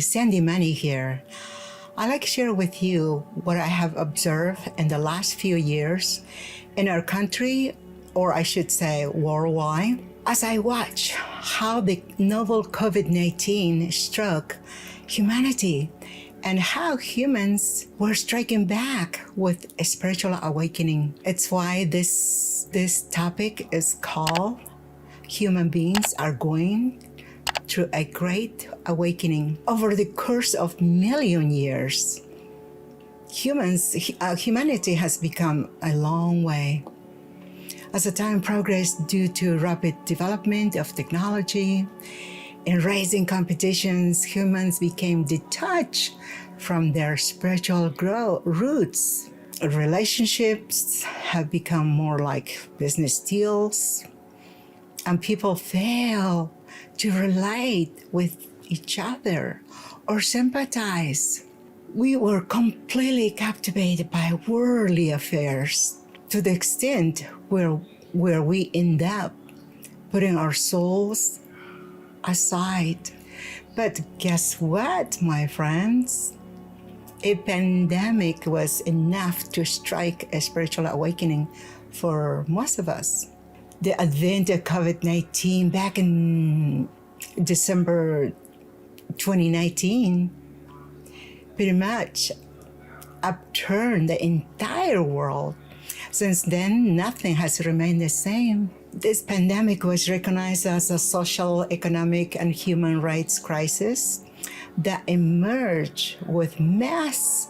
Sandy Money here. I'd like to share with you what I have observed in the last few years in our country, or I should say worldwide, as I watch how the novel COVID-19 struck humanity and how humans were striking back with a spiritual awakening. It's why this topic is called Human Beings Are Going Through a Great Awakening. Over the course of million years, humanity has become a long way. As the time progressed due to rapid development of technology and rising competitions, humans became detached from their spiritual roots. Relationships have become more like business deals, and people fail to relate with each other or sympathize. We were completely captivated by worldly affairs to the extent where we end up putting our souls aside. But guess what, my friends? A pandemic was enough to strike a spiritual awakening for most of us. The advent of COVID-19 back in December 2019 pretty much upturned the entire world. Since then, nothing has remained the same. This pandemic was recognized as a social, economic, and human rights crisis that emerged with mass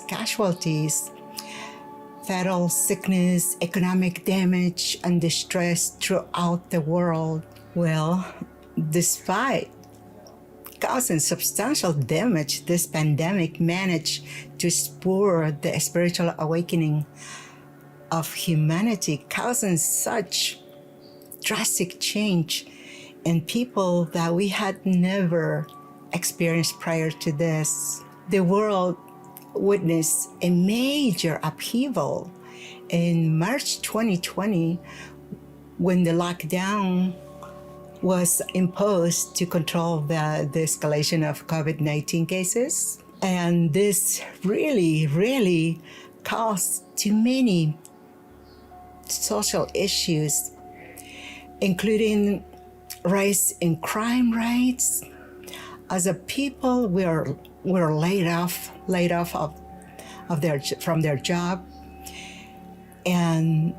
casualties, fatal sickness, economic damage, and distress throughout the world. Well, despite causing substantial damage, this pandemic managed to spur the spiritual awakening of humanity, causing such drastic change in people that we had never experienced prior to this. The world witnessed a major upheaval in March 2020 when the lockdown was imposed to control the escalation of COVID-19 cases. And this really caused too many social issues, including rise in crime rates. As a people, we're laid off from their job, and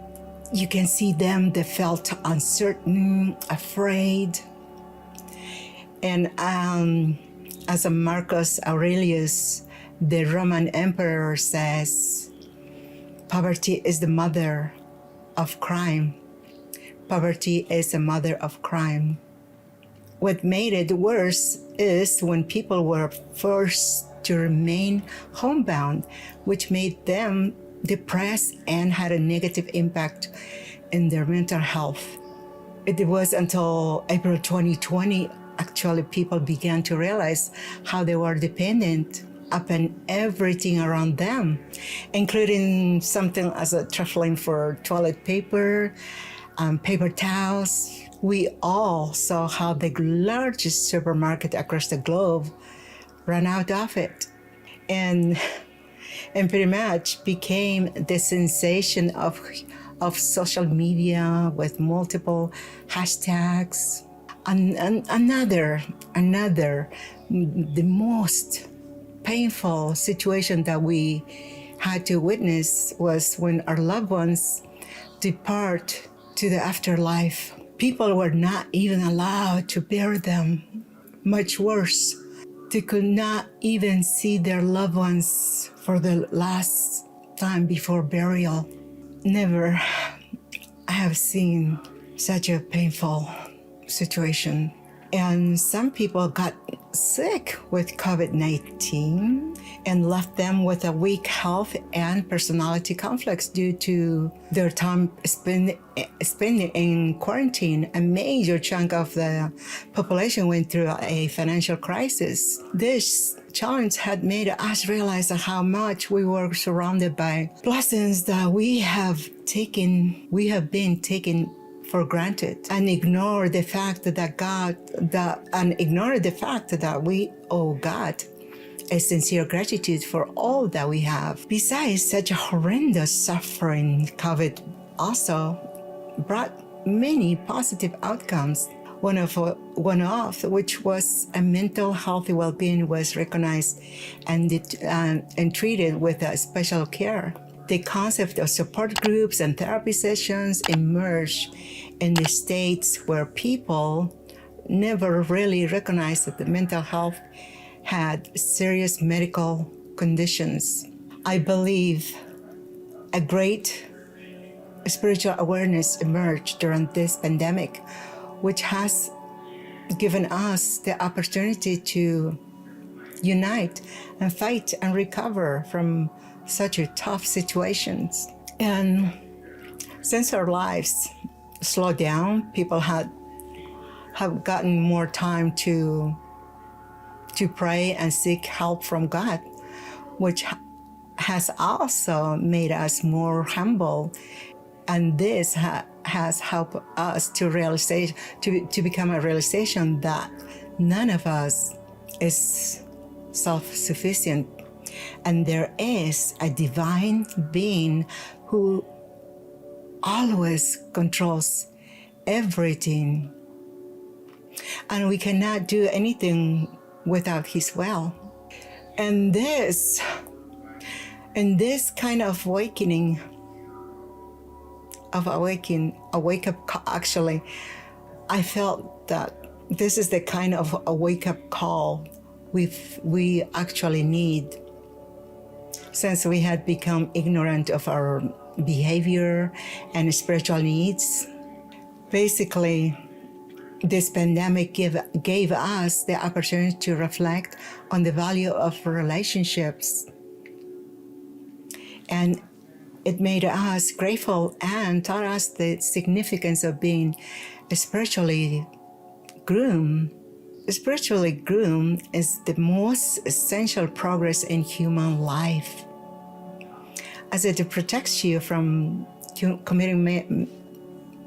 you can see them. They felt uncertain, afraid, and as a Marcus Aurelius, the Roman emperor, says, poverty is the mother of crime. Poverty is the mother of crime. What made it worse is when people were forced to remain homebound, which made them depressed and had a negative impact in their mental health. It was until April 2020, actually, people began to realize how they were dependent upon everything around them, including something as a trifling for toilet paper, paper towels. We all saw how the largest supermarket across the globe ran out of it, and pretty much became the sensation of social media with multiple hashtags. Another, the most painful situation that we had to witness was when our loved ones depart to the afterlife. People were not even allowed to bury them. Much worse, they could not even see their loved ones for the last time before burial. Never I have seen such a painful situation. And some people got sick with COVID-19 and left them with a weak health and personality conflicts due to their time spending in quarantine. A major chunk of the population went through a financial crisis. This challenge had made us realize how much we were surrounded by blessings that we have been taken for granted and ignore the fact that we owe God a sincere gratitude for all that we have. Besides such horrendous suffering, COVID also brought many positive outcomes. One of which was a mental healthy well-being was recognized and treated with a special care. The concept of support groups and therapy sessions emerged in the states where people never really recognized that the mental health had serious medical conditions. I believe a great spiritual awareness emerged during this pandemic, which has given us the opportunity to unite and fight and recover from such a tough situations. And since our lives slowed down, people have gotten more time to pray and seek help from God, which has also made us more humble. And this has helped us to become a realization that none of us is self-sufficient, and there is a divine being who always controls everything, and we cannot do anything without his will. And this kind of a wake-up call, actually, I felt that this is the kind of a wake-up call we actually need, since we had become ignorant of our behavior and spiritual needs. Basically, this pandemic gave us the opportunity to reflect on the value of relationships, and it made us grateful and taught us the significance of being spiritually groomed. Spiritually groomed is the most essential progress in human life, as it protects you from committing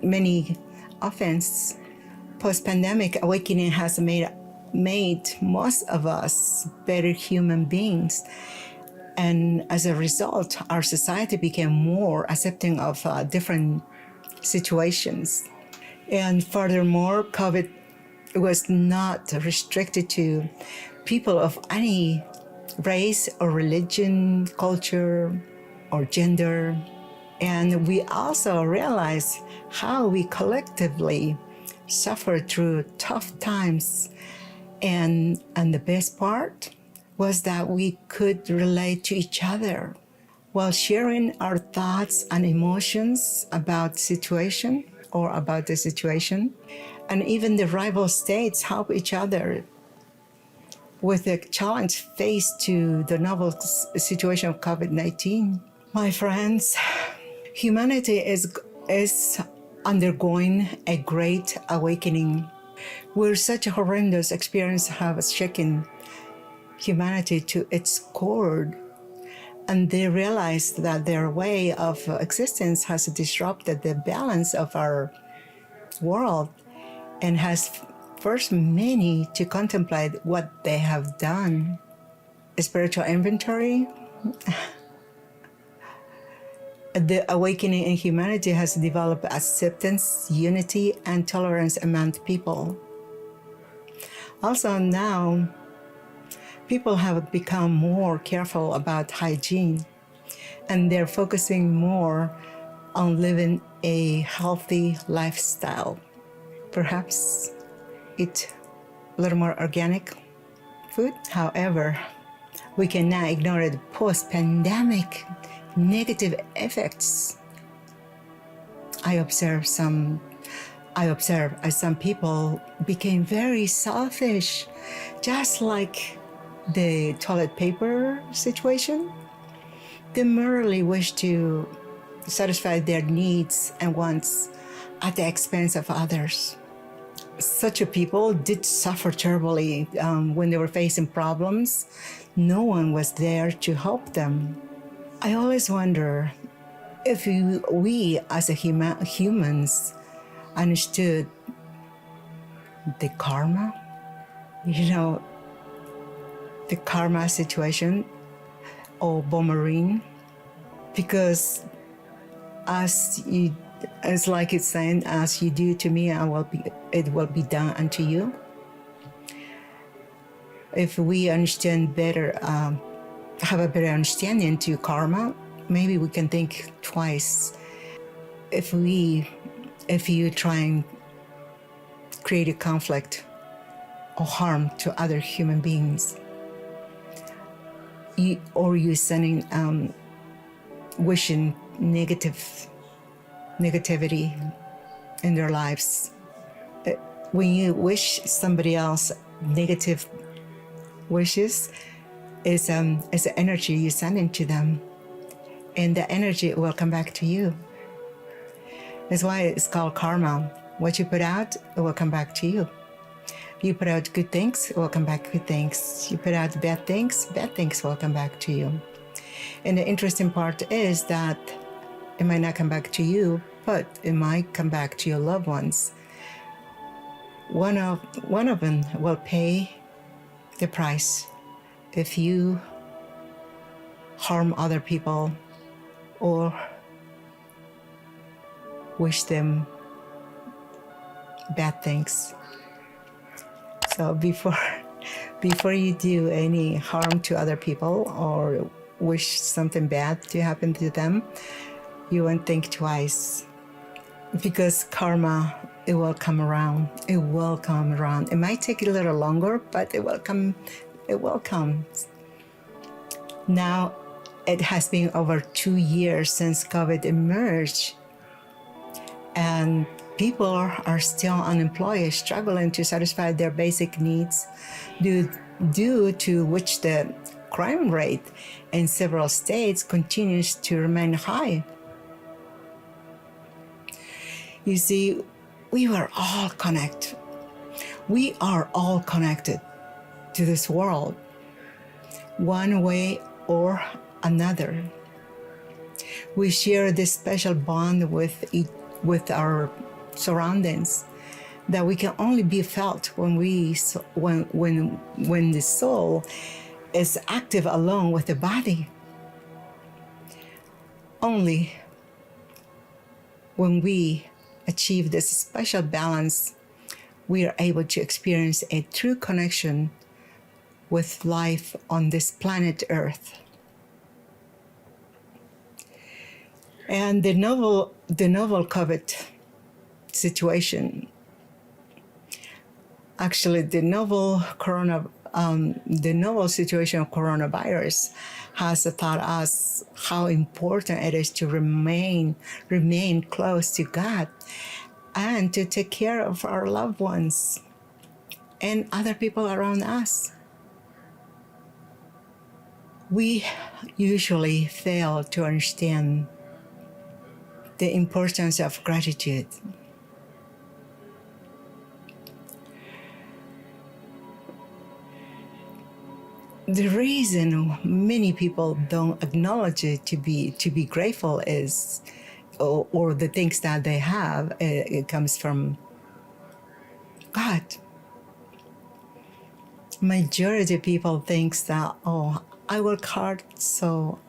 many offenses. Post-pandemic awakening has made most of us better human beings. And as a result, our society became more accepting of different situations. And furthermore, COVID was not restricted to people of any race or religion, culture, or gender. And we also realized how we collectively suffered through tough times. And the best part was that we could relate to each other while sharing our thoughts and emotions about the situation. And even the rival states help each other with the challenge faced to the novel situation of COVID-19. My friends, humanity is undergoing a great awakening, where such a horrendous experience has shaken humanity to its core, and they realize that their way of existence has disrupted the balance of our world and has forced many to contemplate what they have done. A spiritual inventory. The awakening in humanity has developed acceptance, unity, and tolerance among people. Also now, people have become more careful about hygiene, and they're focusing more on living a healthy lifestyle. Perhaps eat a little more organic food. However, we cannot ignore the post-pandemic negative effects. I observe as some people became very selfish, just like the toilet paper situation. They merely wish to satisfy their needs and wants at the expense of others. Such a people did suffer terribly when they were facing problems. No one was there to help them. I always wonder if we as humans understood the karma, the karma situation or boomerang, because as like it's saying, as you do to me, it will be done unto you. If we understand better, have a better understanding to karma, maybe we can think twice. If you try and create a conflict or harm to other human beings, you're sending, wishing negativity in their lives. When you wish somebody else negative wishes, is an energy you send into them, and the energy will come back to you. That's why it's called karma. What you put out, it will come back to you. You put out good things, it will come back good things. You put out bad things will come back to you. And the interesting part is that it might not come back to you, but it might come back to your loved ones. One of them will pay the price if you harm other people or wish them bad things. So before you do any harm to other people or wish something bad to happen to them, you won't think twice, because karma, it will come around. It will come around. It might take a little longer, but it will come. It will come. Now, it has been over 2 years since COVID emerged, and people are still unemployed, struggling to satisfy their basic needs, due to which the crime rate in several states continues to remain high. You see, we are all connected. We are all connected to this world, one way or another. We share this special bond with our surroundings that we can only be felt when the soul is active along with the body. Only when we achieve this special balance, we are able to experience a true connection with life on this planet Earth. And the novel COVID situation, actually the novel situation of coronavirus has taught us how important it is to remain close to God and to take care of our loved ones and other people around us. We usually fail to understand the importance of gratitude. The reason many people don't acknowledge it to be grateful is, or the things that they have, it comes from God. Majority of people thinks that, I work hard, so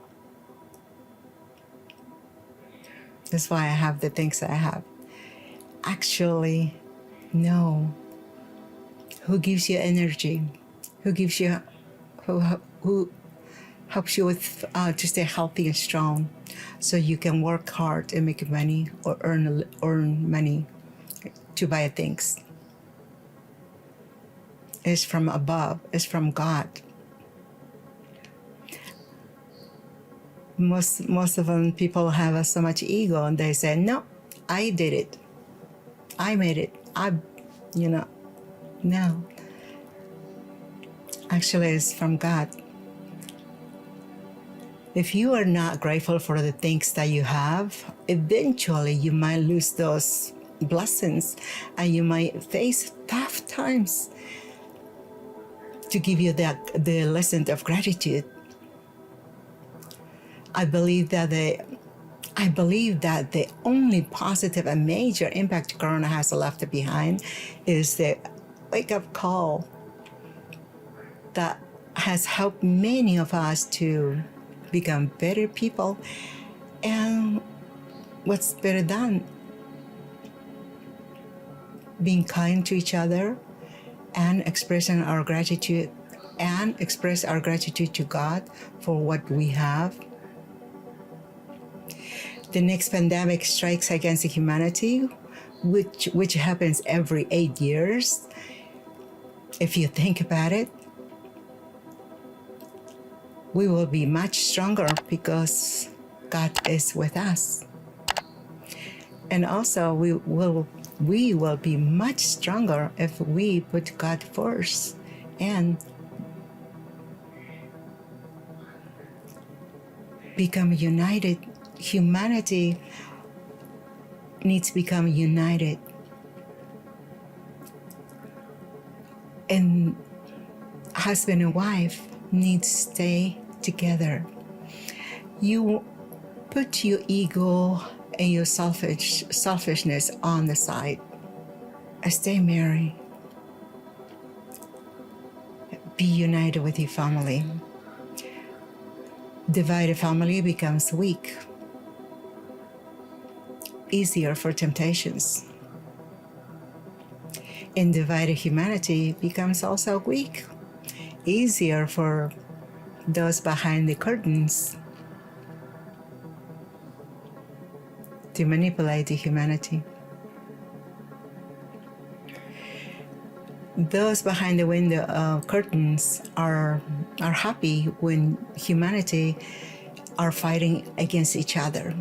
that's why I have the things I have. Actually, no. Who gives you energy? Who helps you with to stay healthy and strong, so you can work hard and make money or earn money to buy things? It's from above. It's from God. Most of them people have so much ego, and they say, "No, I did it. I made it. No." Actually, it's from God. If you are not grateful for the things that you have, eventually you might lose those blessings, and you might face tough times to give you the lesson of gratitude. I believe that I believe that the only positive and major impact Corona has left behind is the wake-up call that has helped many of us to become better people. And what's better than being kind to each other and expressing our gratitude and express our gratitude to God for what we have. The next pandemic strikes against humanity, which happens every 8 years. If you think about it, we will be much stronger because God is with us. And also we will be much stronger if we put God first and become united. Humanity needs to become united. And husband and wife need to stay together. You put your ego and your selfishness on the side. Stay married. Be united with your family. Divided family becomes weak. Easier for temptations. And divided humanity becomes also weak. Easier for those behind the curtains to manipulate the humanity. Those behind the window curtains are happy when humanity are fighting against each other.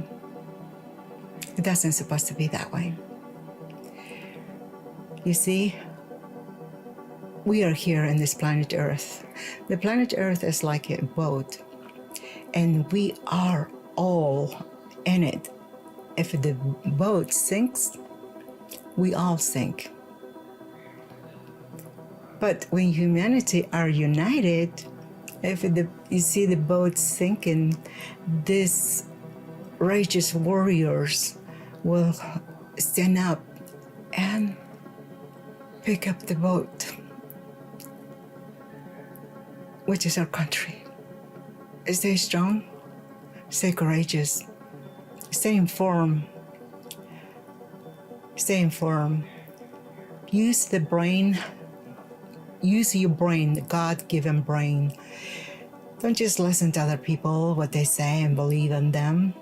It doesn't supposed to be that way. You see, we are here in this planet Earth. The planet Earth is like a boat, and we are all in it. If the boat sinks, we all sink. But when humanity are united, if you see the boat sinking, these righteous warriors will stand up and pick up the boat, which is our country. Stay strong, stay courageous, stay informed. Stay informed. Use the brain. Use your brain, the God-given brain. Don't just listen to other people, what they say, and believe in them.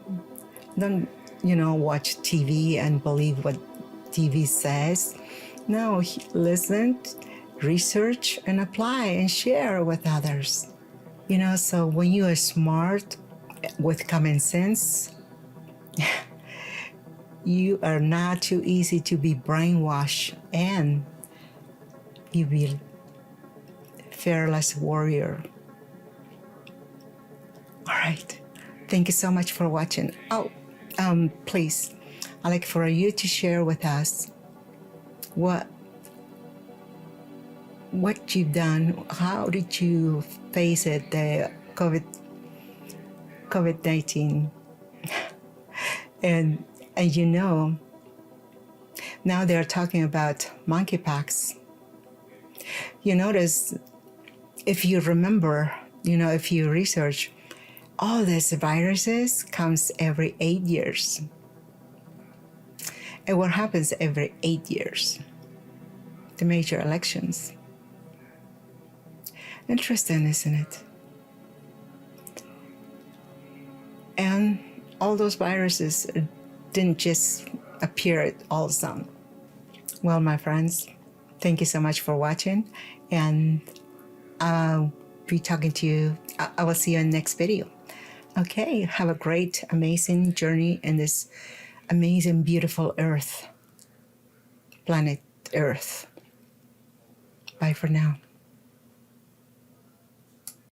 Don't, watch TV and believe what TV says. No, listen, research, and apply and share with others. So when you are smart with common sense, you are not too easy to be brainwashed, and you will fearless warrior. All right. Thank you so much for watching. Please, I'd like for you to share with us what you've done. How did you face it, the COVID-19? And now they're talking about monkeypox. You notice, if you remember, if you research, all these viruses comes every 8 years. And what happens every 8 years? The major elections. Interesting, isn't it? And all those viruses didn't just appear all of a sudden. Well, my friends, thank you so much for watching, and I'll be talking to you. I will see you in the next video. Okay, have a great, amazing journey in this amazing, beautiful Earth, planet Earth. Bye for now.